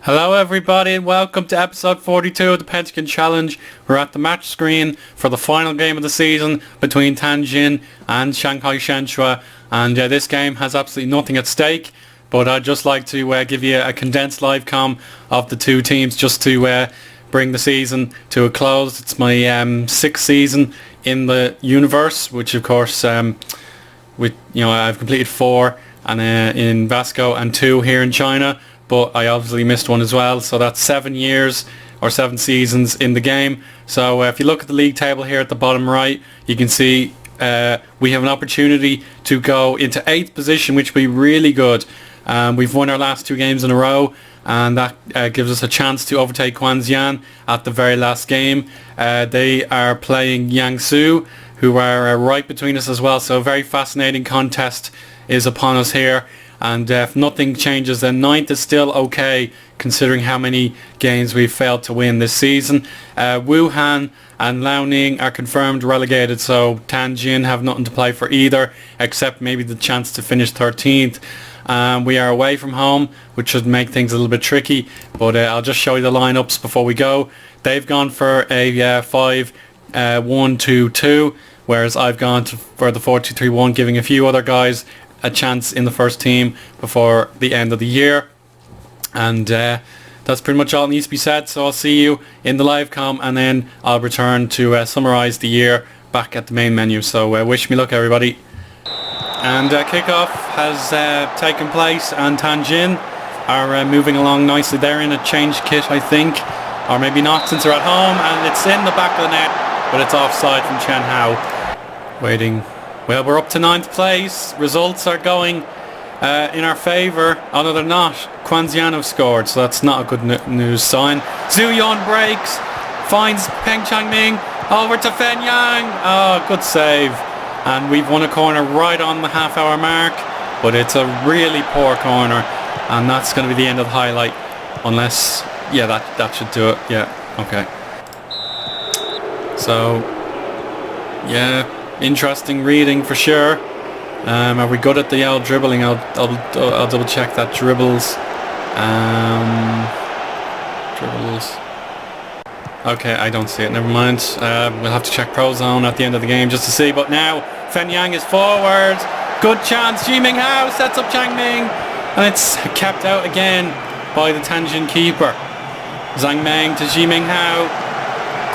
Hello everybody and welcome to episode 42 of the Pentagon Challenge. We're at the match screen for the final game of the season between Tianjin and Shanghai Shenhua, and this game has absolutely nothing at stake, but I'd just like to give you a condensed livecom of the two teams just to bring the season to a close. It's my sixth season in the universe, which of course I've completed 4 and in Vasco and 2 here in China. But I obviously missed one as well, so that's 7 years or 7 seasons in the game. So if you look at the league table here at the bottom right, you can see we have an opportunity to go into 8th position, which would be really good. We've won our last 2 games in a row, and that gives us a chance to overtake Guangxian at the very last game. They are playing Yangsu, who are right between us as well, so a very fascinating contest is upon us here. And if nothing changes, then 9th is still okay, considering how many games we've failed to win this season. Wuhan and Liaoning are confirmed relegated, so Tianjin have nothing to play for either, except maybe the chance to finish 13th. We are away from home, which should make things a little bit tricky, but I'll just show you the lineups before we go. They've gone for a 5-1-2-2, whereas I've gone for the 4-2-3-1, giving a few other guys a chance in the first team before the end of the year. And that's pretty much all that needs to be said, so I'll see you in the live com, and then I'll return to summarise the year back at the main menu. So wish me luck everybody. And kickoff has taken place, and Tianjin are moving along nicely. They're in a change kit, I think, or maybe not since they're at home, and it's in the back of the net, but it's offside from Shanghai. Waiting. Well, we're up to 9th place. Results are going in our favour. Oh no, they're not. Guangxian have scored, so that's not a good news sign. Zhu Yun breaks, finds Peng Changming, over to Fen Yang. Oh, good save. And we've won a corner right on the half-hour mark, but it's a really poor corner, and that's going to be the end of the highlight. Unless, yeah, that should do it. Yeah, okay. So, yeah. Interesting reading for sure. Are we good at the dribbling? I'll double check that. Dribbles. Okay, I don't see it. Never mind. We'll have to check Prozone at the end of the game just to see. But now Fen Yang is forward. Good chance. Ji Minghao sets up Chang Ming, and it's kept out again by the Tianjin keeper. Zhang Meng to Ji Minghao.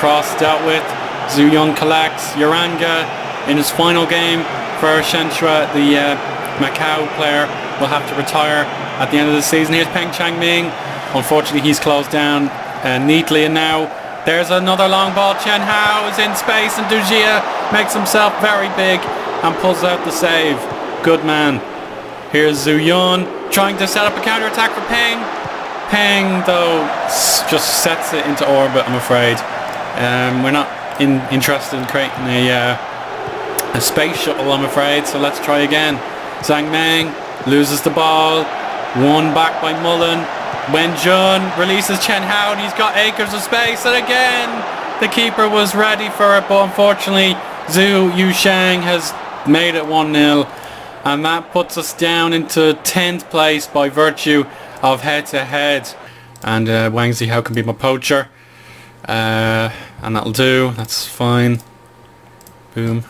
Cross dealt with. Zhu Yun collects. Uranga in his final game for Shenhua, the Macau player, will have to retire at the end of the season. Here's Peng Changming. Unfortunately, he's closed down neatly, and now there's another long ball. Chen Hao is in space, and Dujia makes himself very big and pulls out the save. Good man. Here's Zhu Yun trying to set up a counter-attack for Peng. Peng, though, just sets it into orbit, I'm afraid. We're not interested in creating a space shuttle, I'm afraid, so let's try again. Zhang Meng loses the ball, won back by Mullen. Wen Jun releases Chen Hao, and he's got acres of space, and again the keeper was ready for it, but unfortunately Zhu Yusheng has made it 1-0, and that puts us down into 10th place by virtue of head-to-head. And Wang Zihao can be my poacher, and that'll do. That's fine. Boom.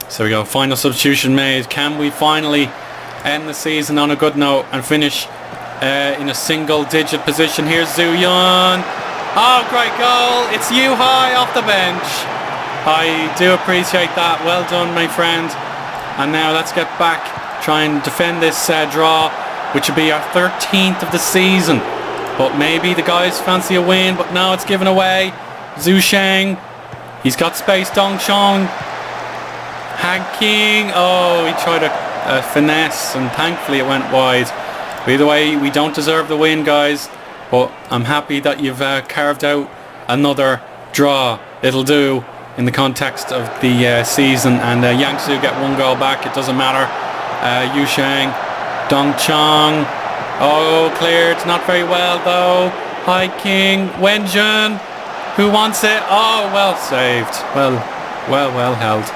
So we go, final substitution made. Can we finally end the season on a good note and finish in a single-digit position? Here's Zhu Yun. Oh, great goal. It's Yu Hai off the bench. I do appreciate that. Well done, my friend. And now let's get back, try and defend this draw, which would be our 13th of the season. But maybe the guys fancy a win, but no, it's given away. Zhu Sheng, he's got space. Dong Chong. Han King, oh, he tried a finesse, and thankfully it went wide. But either way, we don't deserve the win, guys, but I'm happy that you've carved out another draw. It'll do in the context of the season, and Yangsu get 1 goal back, it doesn't matter. Yu Sheng, Dong Chong, oh, cleared, not very well though. Hai King, Wen Jun, who wants it? Oh, well saved, well held.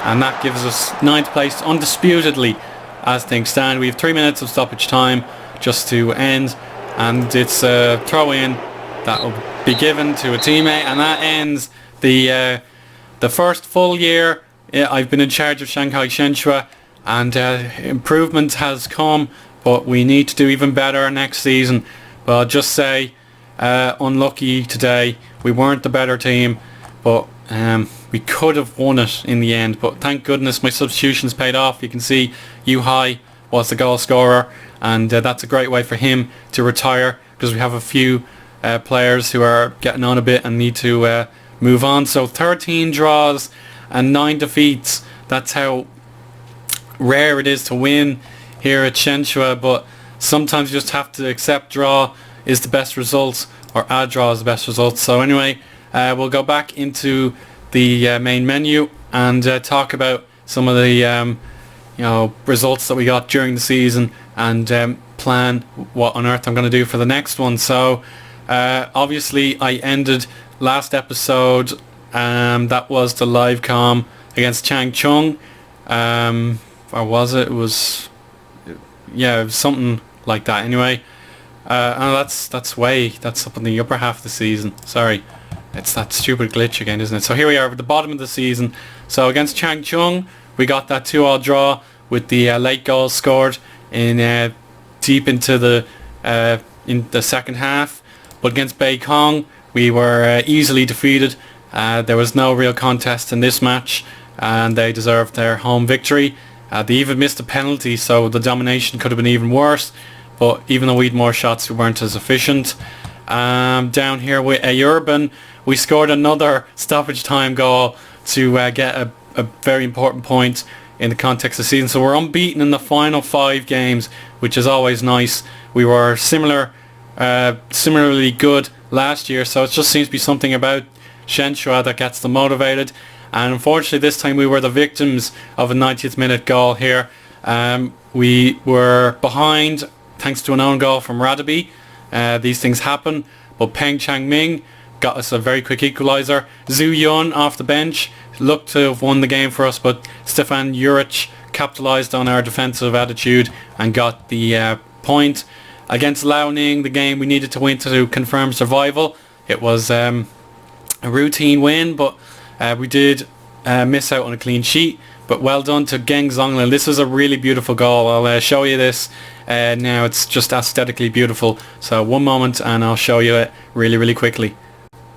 And that gives us 9th place undisputedly as things stand. We have 3 minutes of stoppage time just to end and it's a throw-in that will be given to a teammate, and that ends the first full year I've been in charge of Shanghai Shenhua, and improvement has come, but we need to do even better next season. But I'll just say, unlucky today. We weren't the better team, but we could have won it in the end. But thank goodness my substitutions paid off. You can see Yu Hai was the goal scorer, and that's a great way for him to retire, because we have a few players who are getting on a bit and need to move on. So 13 draws and 9 defeats. That's how rare it is to win here at Shenhua, but sometimes you just have to accept draw is the best result, or a draw is the best result. So anyway, we'll go back into the main menu and talk about some of the results that we got during the season, and plan what on earth I'm going to do for the next one. So obviously I ended last episode, that was the livecom against Changchun, or was it? It was, yeah, it was something like that. Anyway, that's up in the upper half of the season. Sorry, it's that stupid glitch again, isn't it? So here we are at the bottom of the season. So against Changchun, we got that 2-2 draw with the late goals scored in deep into the in the second half. But against Beikong, we were easily defeated. There was no real contest in this match, and they deserved their home victory. They even missed a penalty, so the domination could have been even worse. But even though we had more shots, we weren't as efficient. Down here with Urban, we scored another stoppage time goal to get a very important point in the context of the season. So we're unbeaten in the final 5 games, which is always nice. We were similarly good last year, so it just seems to be something about Shenhua that gets them motivated. And unfortunately this time we were the victims of a 90th minute goal here. We were behind thanks to an own goal from Radaby. These things happen, but Peng Changming got us a very quick equaliser. Zhu Yun off the bench looked to have won the game for us, but Stefan Juric capitalised on our defensive attitude and got the point. Against Liaoning, the game we needed to win to confirm survival. It was a routine win, but we did miss out on a clean sheet. But well done to Geng Zonglin. This was a really beautiful goal. I'll show you this now. It's just aesthetically beautiful. So one moment and I'll show you it really quickly.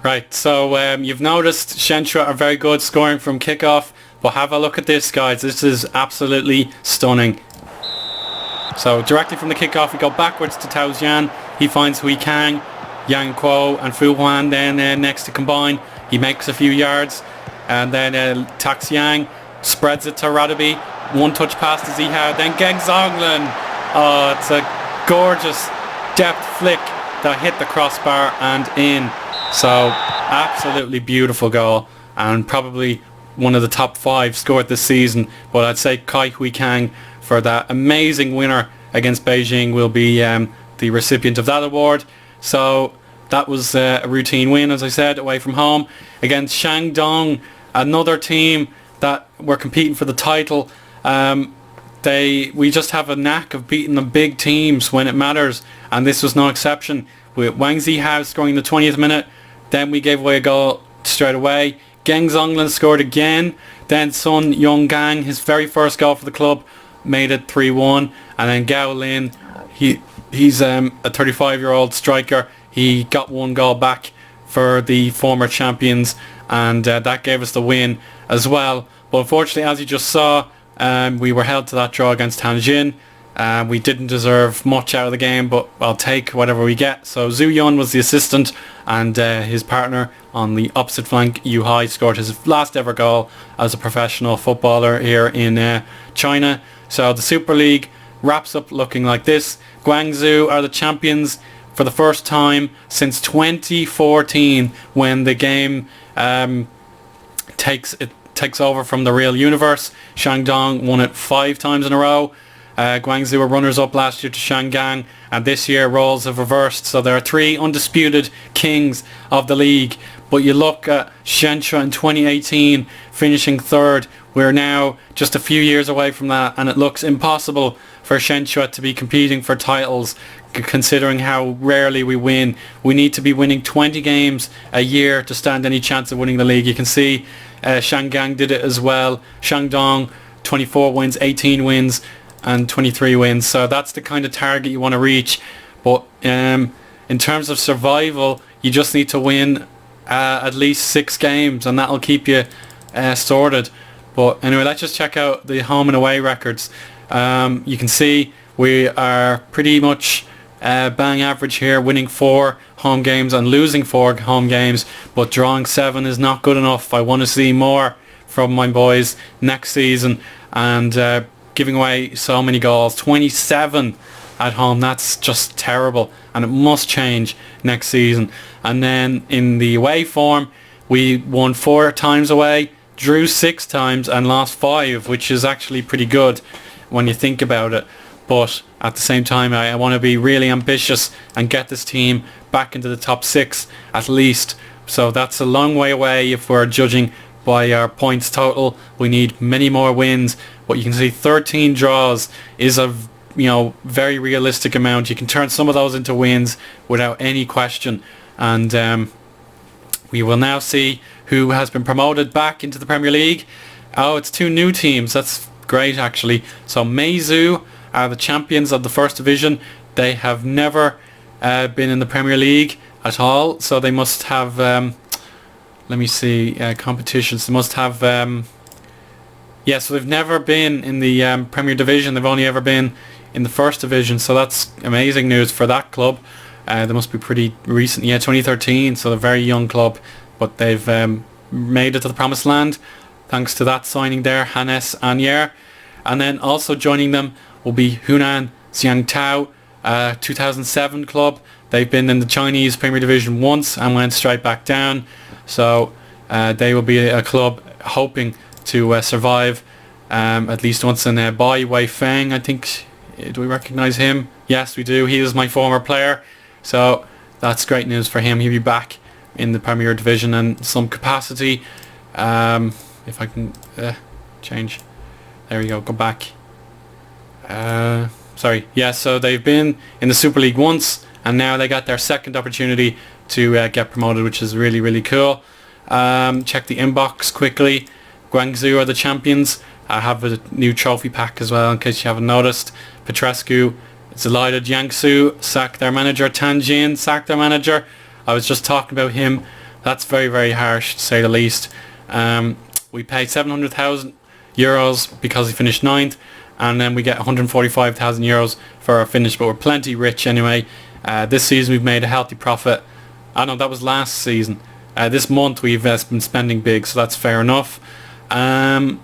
Right, so you've noticed Shenhua are very good scoring from kickoff, but have a look at this, guys. This is absolutely stunning. So directly from the kickoff we go backwards to Tao Jian. He finds Hui Kang, Yang Kuo and Fu Huan then next to combine. He makes a few yards, and then Tax Yang spreads it to Radaby. One touch pass to Zihao, then Geng Zonglin. Oh, it's a gorgeous depth flick that hit the crossbar and in. So absolutely beautiful goal, and probably one of the top 5 scored this season. But I'd say Kai Hui Kang for that amazing winner against Beijing will be the recipient of that award. So that was a routine win, as I said, away from home against Shandong, another team that were competing for the title. We just have a knack of beating the big teams when it matters, and this was no exception. With Wang Zihao scoring in the 20th minute, then we gave away a goal straight away. Geng Zonglin scored again, then Sun Yonggang, his very first goal for the club, made it 3-1, and then Gao Lin, he's a 35-year-old striker. He got one goal back for the former champions, and that gave us the win as well. But unfortunately, as you just saw, we were held to that draw against Tianjin. We didn't deserve much out of the game, but I'll take whatever we get. So Zhu Yun was the assistant, and his partner on the opposite flank, Yu Hai, scored his last ever goal as a professional footballer here in China. So the Super League wraps up looking like this. Guangzhou are the champions for the first time since 2014, when the game takes over from the real universe. Shandong won it 5 times in a row. Guangzhou were runners-up last year to Shanghai, and this year roles have reversed. So there are 3 undisputed kings of the league. But you look at Shenhua in 2018 finishing 3rd. We're now just a few years away from that, and it looks impossible for Shenhua to be competing for titles, considering how rarely we win. We need to be winning 20 games a year to stand any chance of winning the league. You can see Shanghai did it as well. Shandong, 24 wins, 18 wins and 23 wins. So that's the kind of target you want to reach. But in terms of survival, you just need to win at least 6 games, and that'll keep you sorted. But anyway, let's just check out the home and away records. You can see we are pretty much bang average here, winning 4 home games and losing 4 home games, but drawing 7 is not good enough. I want to see more from my boys next season, and giving away so many goals, 27 at home, that's just terrible, and it must change next season. And then in the away form, we won 4 times away, drew 6 times and lost 5, which is actually pretty good when you think about it. But at the same time, I want to be really ambitious and get this team back into the top 6 at least. So that's a long way away if we're judging by our points total. We need many more wins. But you can see 13 draws is a very realistic amount. You can turn some of those into wins without any question. And we will now see who has been promoted back into the Premier League. Oh, it's 2 new teams. That's great, actually. So Meizu are the champions of the first division. They have never been in the Premier League at all, so they must have let me see, competitions. They must have so they've never been in the Premier Division. They've only ever been in the first division, so that's amazing news for that club. They must be pretty recent, 2013, so they're a very young club, but they've made it to the promised land thanks to that signing there, Hannes Anyer. And then also joining them will be Hunan Xiangtao, 2007 club. They've been in the Chinese Premier Division once and went straight back down. So they will be a club hoping to survive at least once. In Bai Weifeng, I think, do we recognise him? Yes, we do. He is my former player. So that's great news for him. He'll be back in the Premier Division in some capacity. If I can change. There we go, go back. So they've been in the Super League once, and now they got their second opportunity to get promoted, which is really, really cool. Check the inbox quickly. Guangzhou are the champions. I have a new trophy pack as well, in case you haven't noticed. Petrescu is delighted. Jiangsu sacked their manager. Tianjin sacked their manager. I was just talking about him. That's very, very harsh, to say the least. We paid 700,000 euros because he finished 9th, and then we get 145,000 euros for our finish, but we're plenty rich anyway. This season we've made a healthy profit. No, that was last season. This month we've been spending big, so that's fair enough. And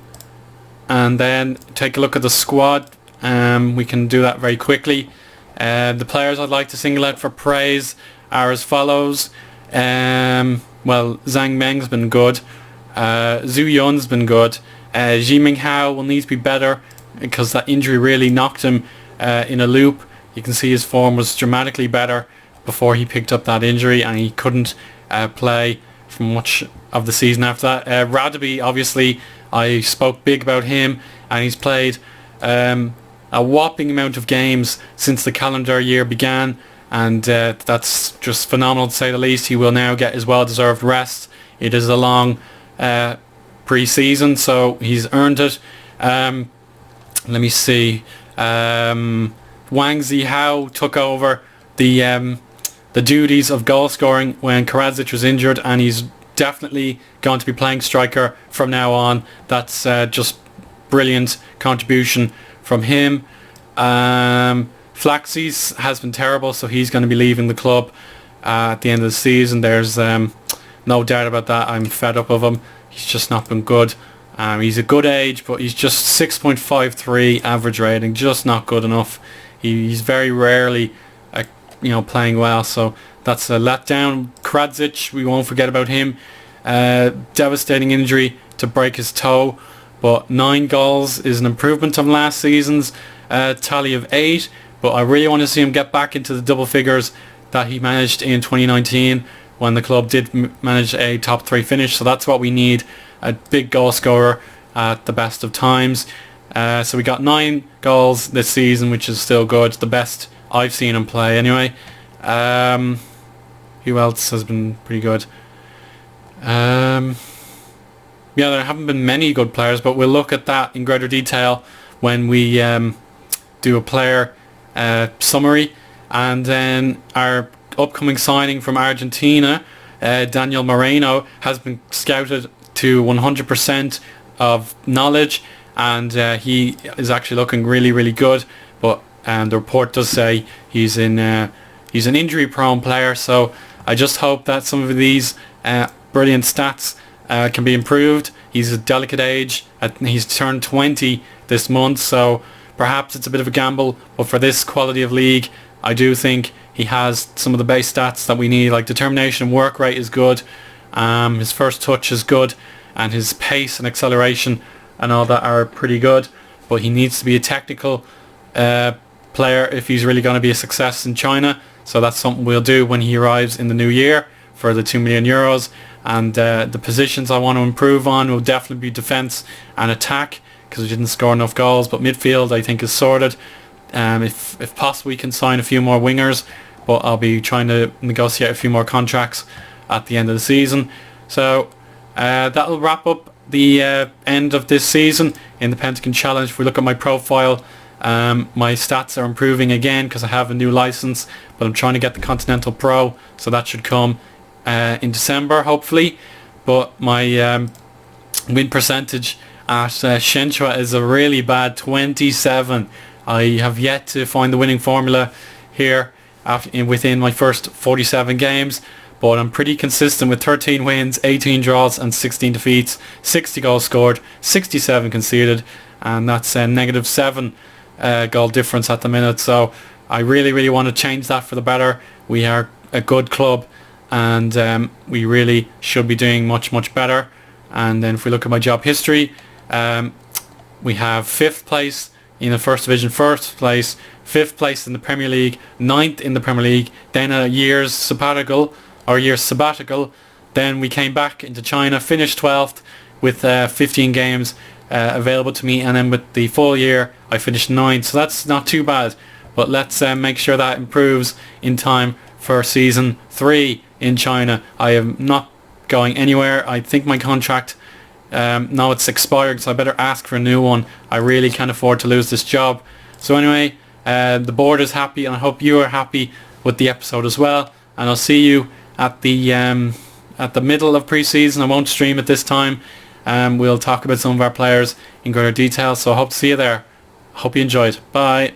then take a look at the squad. We can do that very quickly. The players I'd like to single out for praise are as follows. Zhang Meng's been good. Zhu Yun's been good. Ji Minghao will need to be better because that injury really knocked him in a loop. You can see his form was dramatically better before he picked up that injury, and he couldn't play for much of the season after that. Radaby, obviously, I spoke big about him, and he's played a whopping amount of games since the calendar year began, and that's just phenomenal to say the least. He will now get his well-deserved rest. It is a long pre-season, so he's earned it. Let me see. Wang Zihao took over the duties of goal scoring when Karadzic was injured, and he's definitely going to be playing striker from now on. That's just brilliant contribution from him. Flaxies has been terrible, so he's going to be leaving the club at the end of the season. There's no doubt about that. I'm fed up of him. He's just not been good. He's a good age, but he's just 6.53 average rating, just not good enough. He's very rarely playing well, so that's a letdown. Karadzic, we won't forget about him. Devastating injury to break his toe, but 9 goals is an improvement on last season's tally of 8, but I really want to see him get back into the double figures that he managed in 2019 when the club did manage a top 3 finish. So that's what we need, a big goal scorer at the best of times. So we got 9 goals this season, which is still good. The best I've seen him play anyway. Who else has been pretty good? Yeah, there haven't been many good players, but we'll look at that in greater detail when we do a player summary. And then our upcoming signing from Argentina, Daniel Moreno, has been scouted to 100% of knowledge, and he is actually looking really, really good. But the report does say he's an injury-prone player, so I just hope that some of these brilliant stats can be improved. He's a delicate age. He's turned 20 this month, so perhaps it's a bit of a gamble, but for this quality of league, I do think he has some of the base stats that we need. Like determination and work rate is good, his first touch is good, and his pace and acceleration and all that are pretty good, but he needs to be a technical player if he's really going to be a success in China. So that's something we'll do when he arrives in the new year for the €2 million. And the positions I want to improve on will definitely be defence and attack, because we didn't score enough goals. But midfield I think is sorted. If possible, we can sign a few more wingers, but I'll be trying to negotiate a few more contracts at the end of the season. So that'll wrap up the end of this season in the Pentagon Challenge. If we look at my profile, my stats are improving again because I have a new license, but I'm trying to get the Continental Pro, so that should come in December hopefully. But my win percentage at Shenhua is a really bad 27. I have yet to find the winning formula here within my first 47 games, but I'm pretty consistent with 13 wins, 18 draws and 16 defeats, 60 goals scored, 67 conceded, and that's a -7 goal difference at the minute. So I really, really want to change that for the better. We are a good club, and we really should be doing much, much better. And then if we look at my job history, we have 5th place in the First Division, 1st place, 5th place in the Premier League, 9th in the Premier League, then a year's sabbatical, then we came back into China, finished 12th with 15 games available to me, and then with the full year I finished 9th, so that's not too bad. But let's make sure that improves in time for season 3 in China. I am not going anywhere. I think my contract now it's expired, so I better ask for a new one. I really can't afford to lose this job. So anyway, the board is happy, and I hope you are happy with the episode as well. And I'll see you at the middle of pre-season. I won't stream it this time. We'll talk about some of our players in greater detail, so I hope to see you there. Hope you enjoyed. Bye.